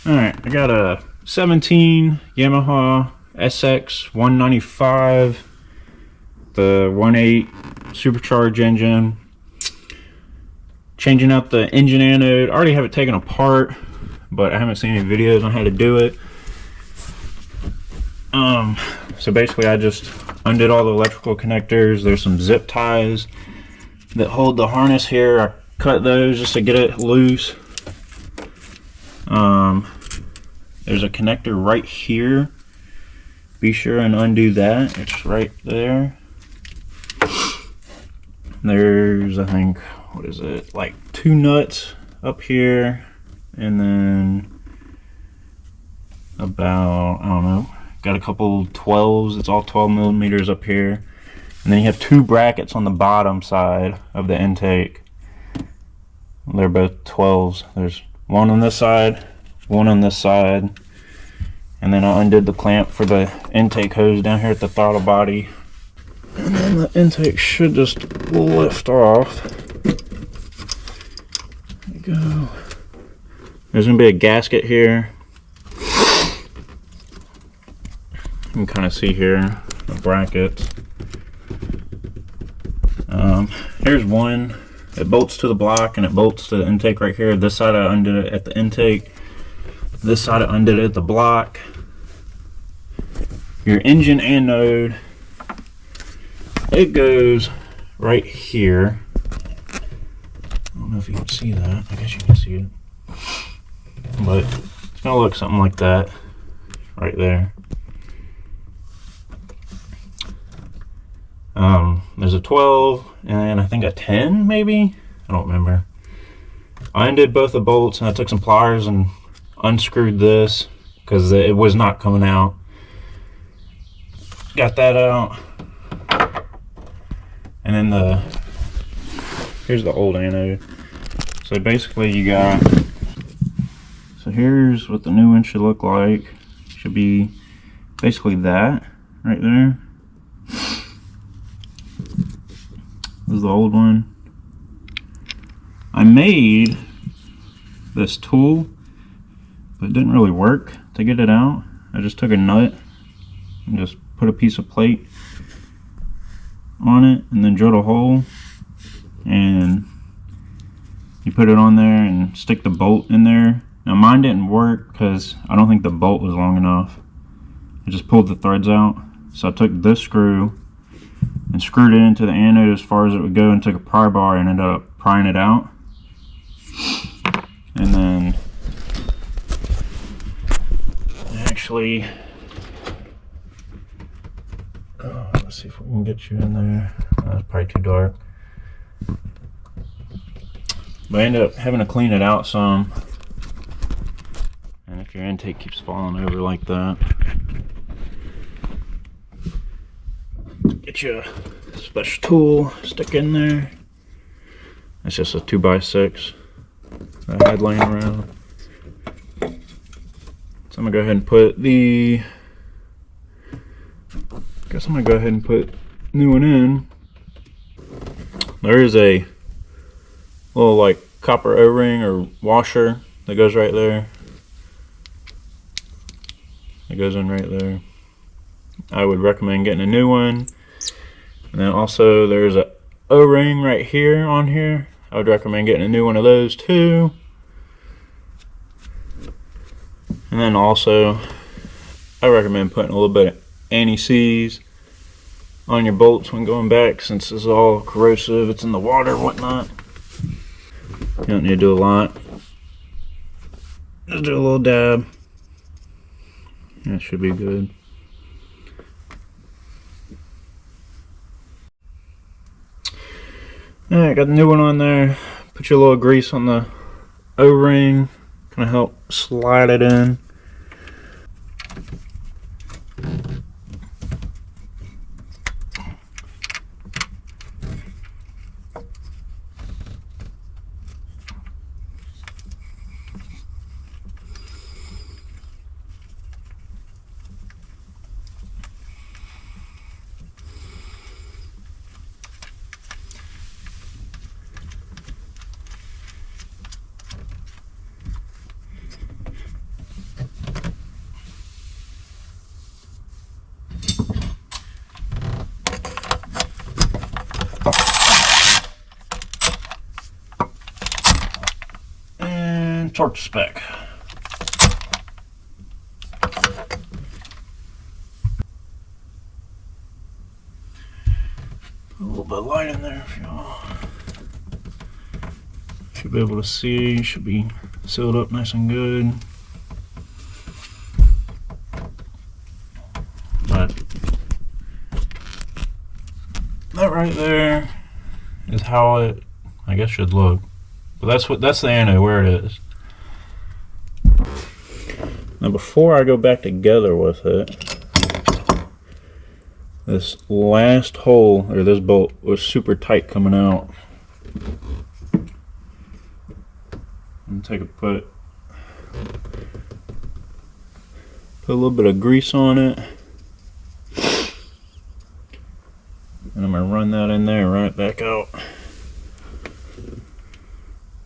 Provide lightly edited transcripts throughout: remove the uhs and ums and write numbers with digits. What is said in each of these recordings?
Alright, I got a 17 Yamaha sx195, the 1.8 supercharged engine. Changing out the engine anode. I already have it taken apart, but I haven't seen any videos on how to do it. So basically I just undid all the electrical connectors. There's some zip ties that hold the harness here. I cut those just to get it loose. There's a connector right here. Be sure and undo that. It's right there. There's, I think, what is it, like 2 nuts up here, and then about, I don't know, got a couple 12s. It's all 12 millimeters up here, and then you have 2 brackets on the bottom side of the intake. They're both 12s. There's one on this side, one on this side, and then I undid the clamp for the intake hose down here at the throttle body, and then the intake should just lift off. There we go. There's gonna be a gasket here. You can kind of see here the brackets. Here's one. It bolts to the block and it bolts to the intake right here. This side I undid it at the intake. This side I undid it at the block. Your engine anode, it goes right here. I don't know if you can see that. I guess you can see it. But it's gonna look something like that right there. There's a 12 and I think a 10 maybe? I don't remember. I undid both the bolts and I took some pliers and unscrewed this because it was not coming out. Got that out. And then here's the old anode. So basically you got, so here's what the new one should look like. Should be basically that right there. This is the old one. I made this tool, but it didn't really work to get it out. I just took a nut and just put a piece of plate on it and then drilled a hole, and you put it on there and stick the bolt in there. Now mine didn't work because I don't think the bolt was long enough. I just pulled the threads out. So I took this screw and screwed it into the anode as far as it would go and took a pry bar and ended up prying it out. And then actually, let's see if we can get you in there. That's probably too dark. But I ended up having to clean it out some. And if your intake keeps falling over like that, get you a special tool, stick in there. It's just a 2x6 that I had laying around. So I'm gonna go ahead and put the, guess I'm gonna go ahead and put new one in. There is a little like copper O-ring or washer that goes right there. It goes in right there. I would recommend getting a new one. And then also there's a O-ring right here on here. I would recommend getting a new one of those too. And then also I recommend putting a little bit of anti-seize on your bolts when going back, since this is all corrosive, it's in the water and whatnot. You don't need to do a lot. Just do a little dab. That should be good. Alright, got the new one on there. Put your little grease on the O-ring. Kind of help slide it in. torque spec. Put a little bit of light in there for y'all. Should be able to see, should be sealed up nice and good. But that right there is how it, I guess, should look. But that's the anode where it is. Now before I go back together with it, this last hole, or this bolt, was super tight coming out. Put a little bit of grease on it, and I'm going to run that in there and run it back out.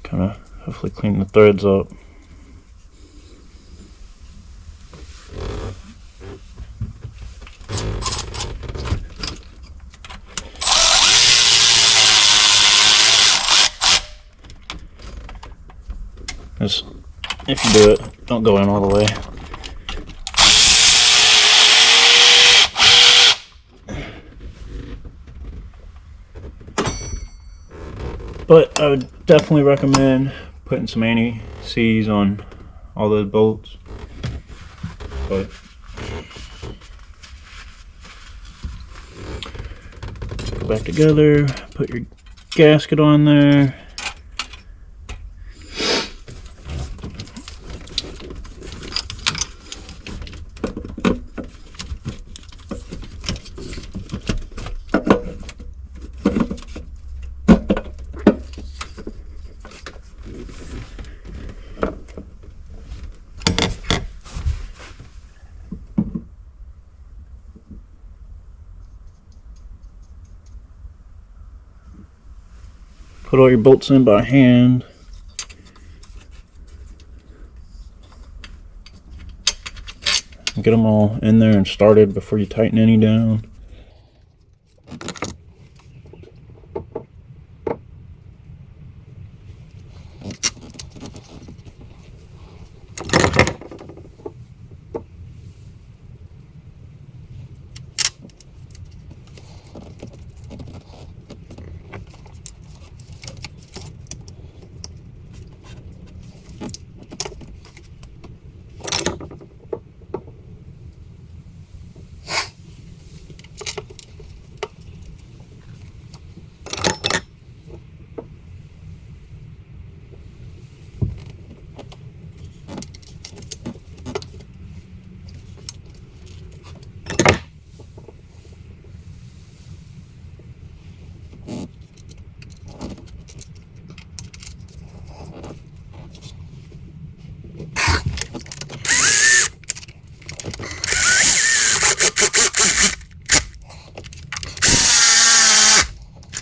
Kind of hopefully clean the threads up. Just, if you do it, don't go in all the way. But I would definitely recommend putting some anti-seize on all those bolts. But go back together, put your gasket on there. Put all your bolts in by hand. Get them all in there and started before you tighten any down.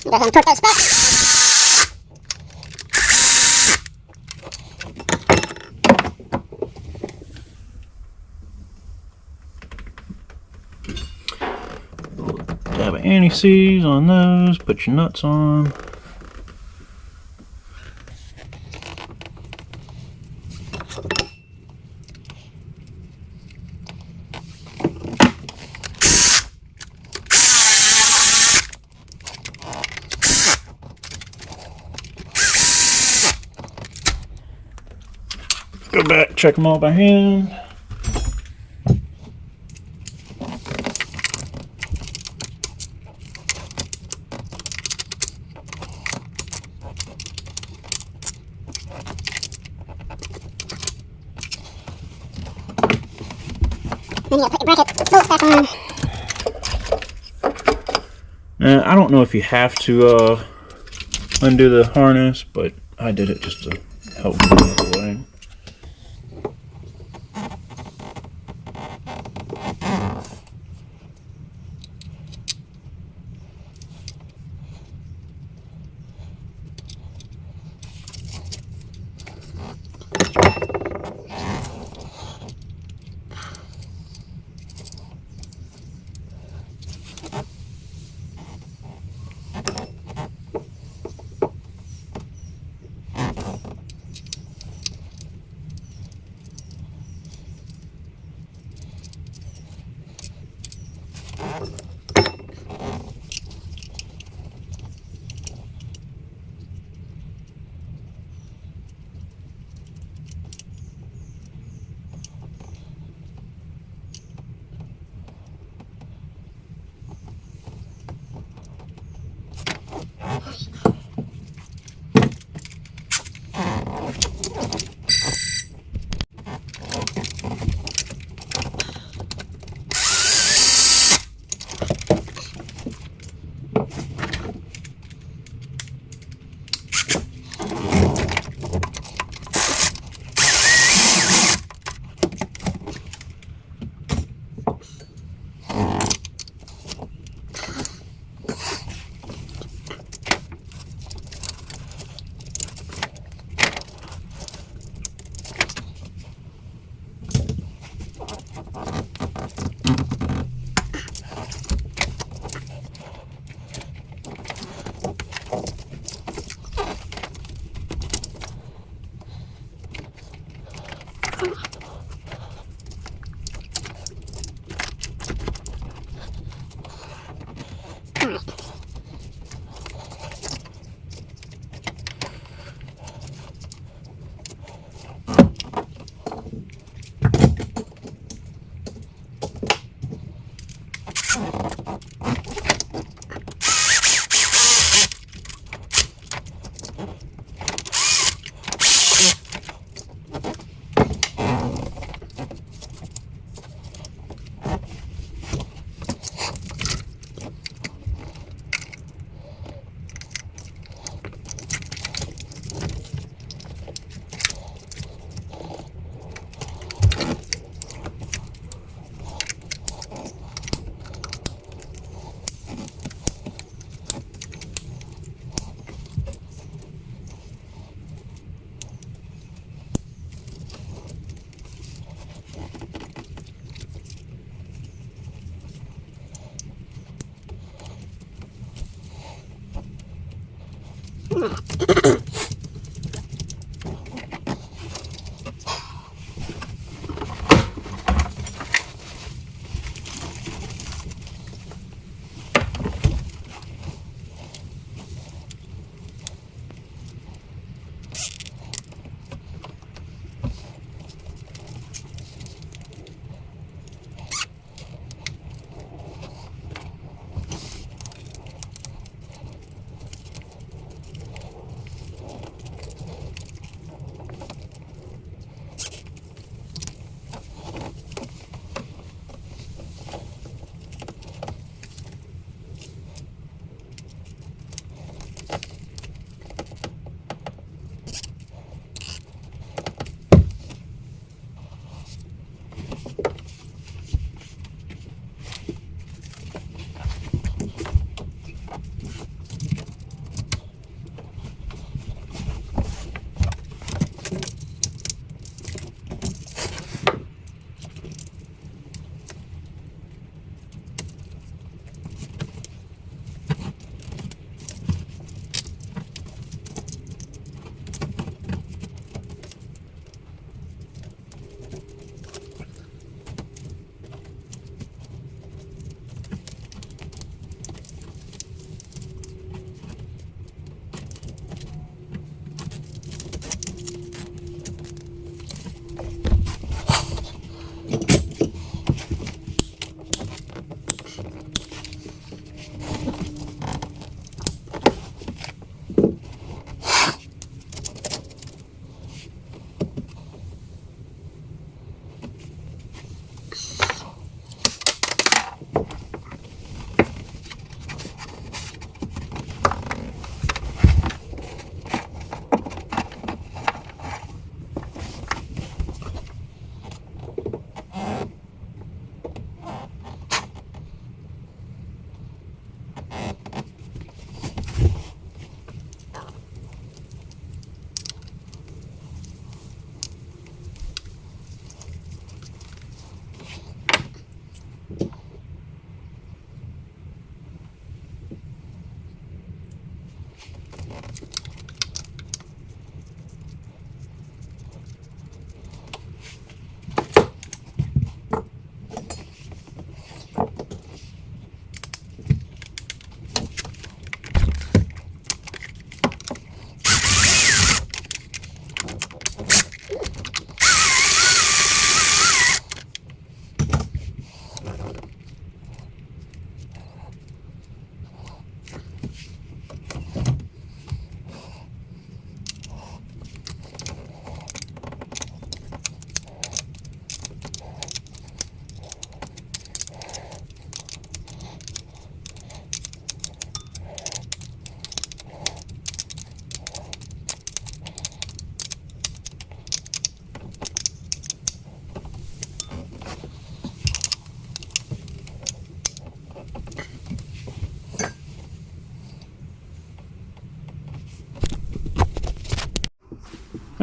Go ahead and torque those back. Dab of anti-seize on those, put your nuts on. Go back, check them all by hand. Then you gotta put your bracket bolts back on. I don't know if you have to undo the harness, but I did it just to help me out the way.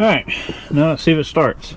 Alright, now let's see if it starts.